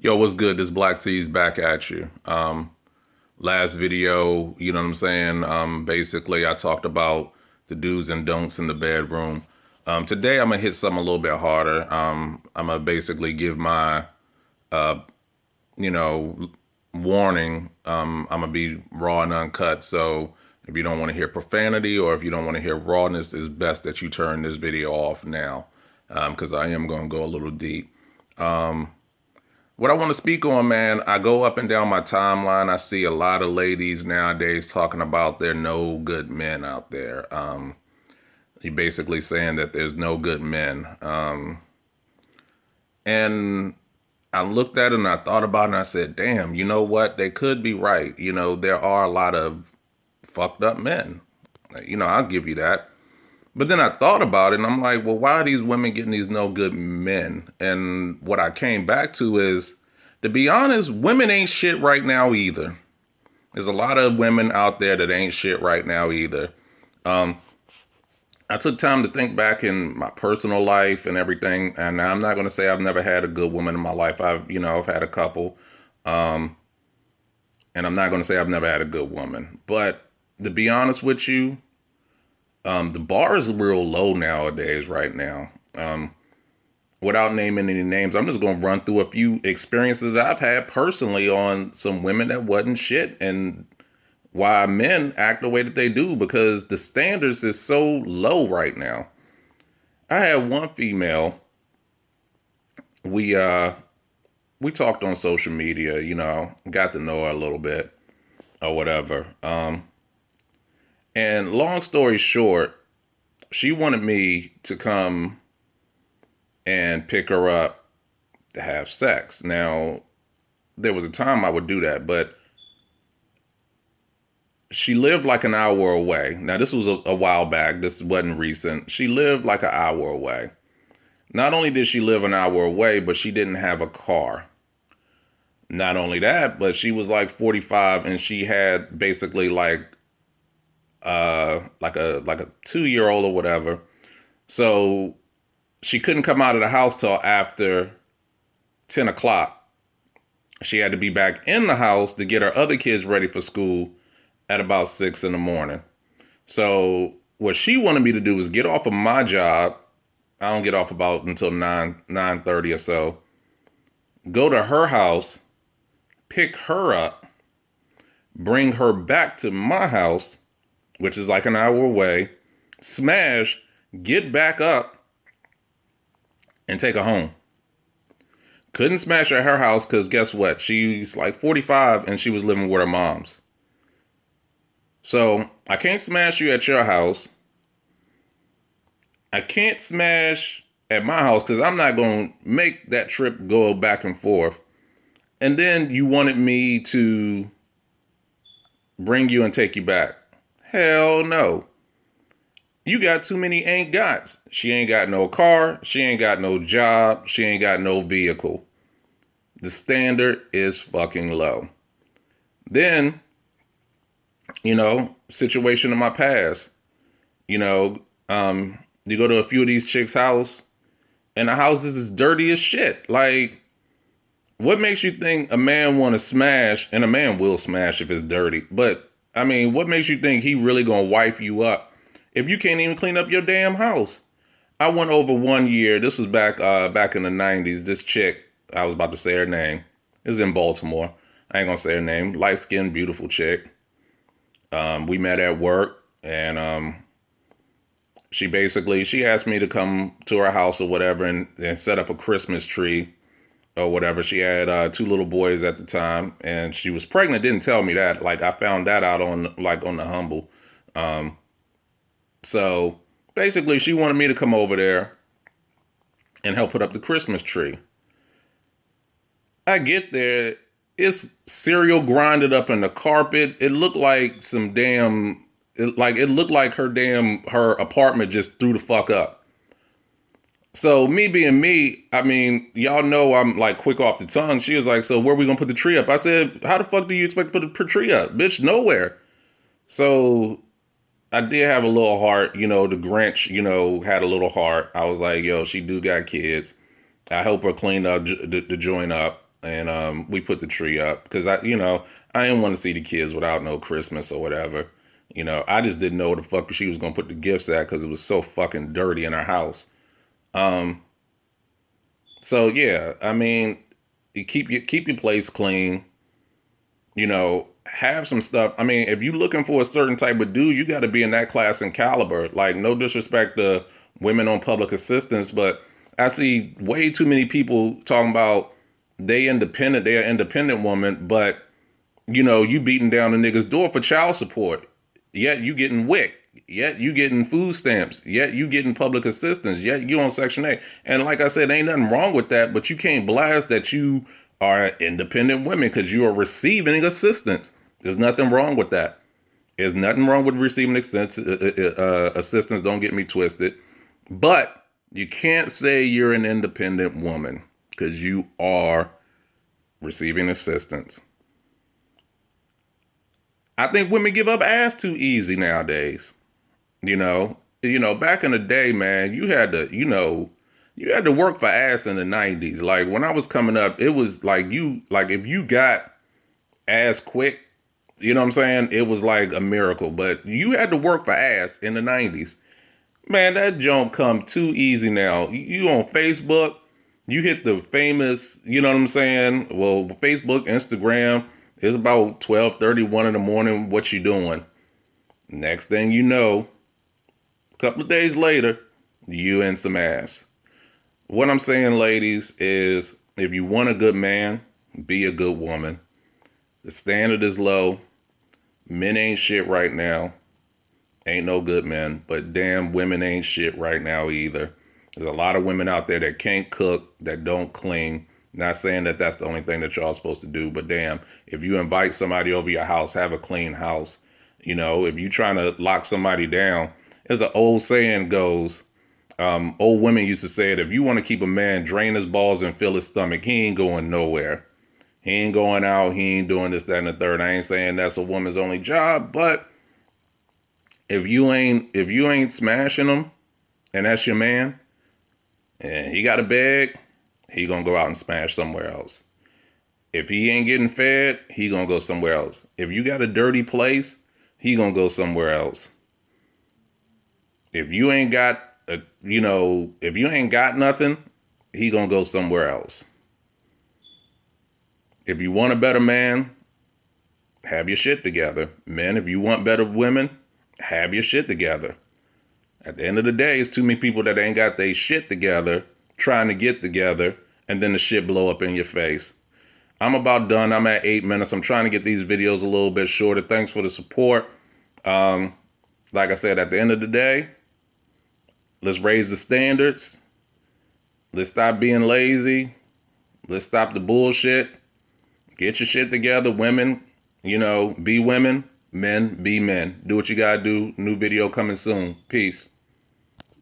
Yo, what's good? This Black C's back at you. Last video, you know what I'm saying? Basically, I talked about the do's and don'ts in the bedroom. Today, I'm gonna hit something a little bit harder. I'm gonna basically give my, uh, you know, warning. I'm gonna be raw and uncut. So if you don't want to hear profanity or if you don't want to hear rawness, it's best that you turn this video off now, because I am gonna go a little deep. Um, What I want to speak on, man, I go up and down my timeline. I see a lot of ladies nowadays talking about there no good men out there. He basically saying that there's no good men. And I looked at it and I thought about it and I said, damn, you know what? They could be right. You know, there are a lot of fucked up men. You know, I'll give you that. But then I thought about it and I'm like, well, why are these women getting these no good men? And what I came back to is, to be honest, women ain't shit right now either. There's a lot of women out there that ain't shit right now either. Um, I took time to think back in my personal life and everything, and I'm not going to say I've never had a good woman in my life. I've had a couple, um, and I'm not going to say I've never had a good woman. But to be honest with you, the bar is real low nowadays. Right now. Without naming any names, I'm just going to run through a few experiences that I've had personally on some women that wasn't shit and why men act the way that they do, because the standards is so low right now. I had one female, we we talked on social media, got to know her a little bit or whatever. And long story short, she wanted me to come and pick her up to have sex. Now, there was a time I would do that, but she lived like an hour away. Now, this was a while back. This wasn't recent. She lived like an hour away. Not only did she live an hour away, but she didn't have a car. Not only that, but she was like 45 and she had basically like a 2-year-old or whatever. So she couldn't come out of the house till after 10 o'clock. She had to be back in the house to get her other kids ready for school at about 6 in the morning. So what she wanted me to do was get off of my job. I don't get off about until 9:30 or so. Go to her house, pick her up, bring her back to my house, which is like an hour away, smash, get back up, and take her home. Couldn't smash at her house because guess what? She's like 45 and she was living with her moms. So I can't smash you at your house. I can't smash at my house because I'm not going to make that trip go back and forth. And then you wanted me to bring you and take you back. Hell no. You got too many ain't gots. She ain't got no car. She ain't got no job. She ain't got no vehicle. The standard is fucking low. Then, situation in my past, you go to a few of these chicks' house and the house is as dirty as shit. Like, what makes you think a man want to smash, and a man will smash if it's dirty, but I mean, what makes you think he really gonna wife you up if you can't even clean up your damn house? I went over one year. This was back in the 90s. This chick, I was about to say her name. It was in Baltimore. I ain't gonna say her name. Light-skinned, beautiful chick. We met at work, and she asked me to come to her house or whatever and set up a Christmas tree or whatever. She had 2 little boys at the time, and she was pregnant. Didn't tell me that. Like, I found that out on the humble. So basically, she wanted me to come over there and help put up the Christmas tree. I get there, it's cereal grinded up in the carpet. It looked like it looked like her apartment just threw the fuck up. So me being me, I mean, y'all know I'm like quick off the tongue. She was like, so where we gonna put the tree up? I said, how the fuck do you expect to put the tree up? Bitch, nowhere. So I did have a little heart, the Grinch, had a little heart. I was like, yo, she do got kids. I help her clean up the joint up. and we put the tree up because I didn't want to see the kids without no Christmas or whatever. I just didn't know where the fuck she was gonna put the gifts at because it was so fucking dirty in our house. So yeah, I mean, you keep your place clean. Have some stuff. I mean, if you're looking for a certain type of dude, you got to be in that class and caliber. Like, no disrespect to women on public assistance, but I see way too many people talking about they're an independent woman, but you beating down a nigga's door for child support. Yet you getting WIC. Yet you getting food stamps. Yet you getting public assistance. Yet you on Section 8. And like I said, ain't nothing wrong with that, but you can't blast that you are independent women because you are receiving assistance. There's nothing wrong with that. There's nothing wrong with receiving assistance. Don't get me twisted. But you can't say you're an independent woman because you are receiving assistance. I think women give up ass too easy nowadays. Back in the day, man, you had to work for ass in the 90s. Like when I was coming up, it was like if you got ass quick, you know what I'm saying? It was like a miracle, but you had to work for ass in the 90s. Man, that jump come too easy now. You on Facebook, you hit the famous, you know what I'm saying? Well, Facebook, Instagram, it's about 12:31 in the morning. What you doing? Next thing you know, a couple of days later, you in some ass. What I'm saying, ladies, is if you want a good man, be a good woman. The standard is low. Men ain't shit right now. Ain't no good men, but damn, women ain't shit right now either. There's a lot of women out there that can't cook, that don't clean. Not saying that that's the only thing that y'all supposed to do, but damn, if you invite somebody over your house, have a clean house. If you trying to lock somebody down, as an old saying goes, old women used to say it, if you want to keep a man drain his balls and fill his stomach, he ain't going nowhere. He ain't going out, he ain't doing this, that, and the third. I ain't saying that's a woman's only job, but if you ain't smashing him and that's your man, and he got a bag, he gonna go out and smash somewhere else. If he ain't getting fed, he gonna go somewhere else. If you got a dirty place, he gonna go somewhere else. If you ain't got if you ain't got nothing, he gonna go somewhere else. If you want a better man, have your shit together. Men, if you want better women, have your shit together. At the end of the day, it's too many people that ain't got their shit together, trying to get together, and then the shit blow up in your face. I'm about done. I'm at 8 minutes. I'm trying to get these videos a little bit shorter. Thanks for the support. Like I said, at the end of the day, let's raise the standards. Let's stop being lazy. Let's stop the bullshit. Get your shit together. Women, be women. Men, be men. Do what you gotta do. New video coming soon. Peace.